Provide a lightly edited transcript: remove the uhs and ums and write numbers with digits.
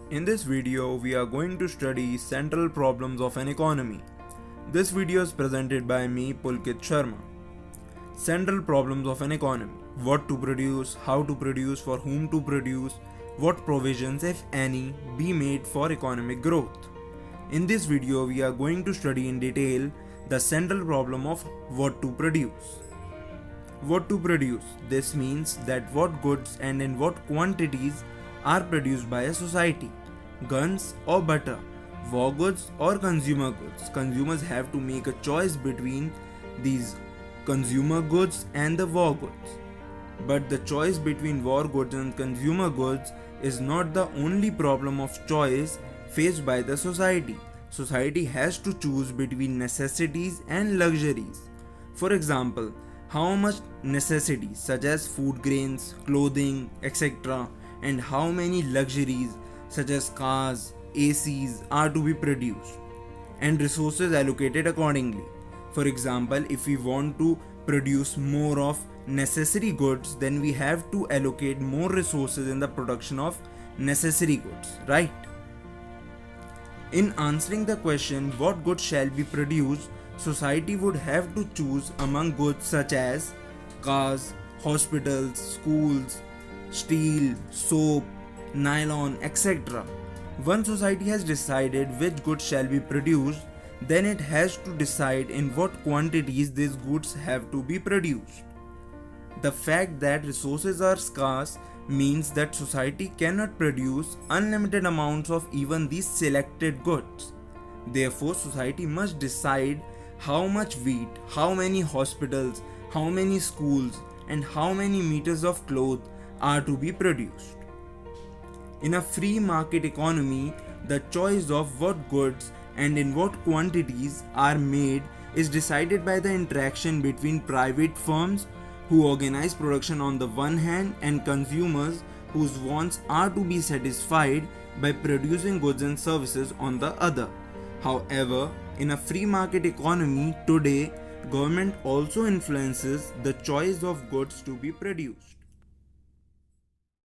In this video, we are going to study central problems of an economy. This video is presented by me, Pulkit Sharma. Central problems of an economy. What to produce, how to produce, for whom to produce, what provisions, if any, be made for economic growth. In this video, we are going to study in detail the central problem of what to produce. What to produce? This means that what goods and in what quantities are produced by a society. Guns or butter, war goods or consumer goods. Consumers have to make a choice between these consumer goods and the war goods. But the choice between war goods and consumer goods is not the only problem of choice faced by the society. Society has to choose between necessities and luxuries. For example, how much necessities such as food grains, clothing, etc. and how many luxuries such as cars, ACs are to be produced and resources allocated accordingly. For example, if we want to produce more of necessary goods, then we have to allocate more resources in the production of necessary goods, right? In answering the question what goods shall be produced, society would have to choose among goods such as cars, hospitals, schools, steel, soap, nylon, etc. Once society has decided which goods shall be produced, then it has to decide in what quantities these goods have to be produced. The fact that resources are scarce means that society cannot produce unlimited amounts of even these selected goods. Therefore, society must decide how much wheat, how many hospitals, how many schools, and how many meters of cloth are to be produced. In a free market economy, the choice of what goods and in what quantities are made is decided by the interaction between private firms who organize production on the one hand and consumers whose wants are to be satisfied by producing goods and services on the other. However, in a free market economy today, government also influences the choice of goods to be produced.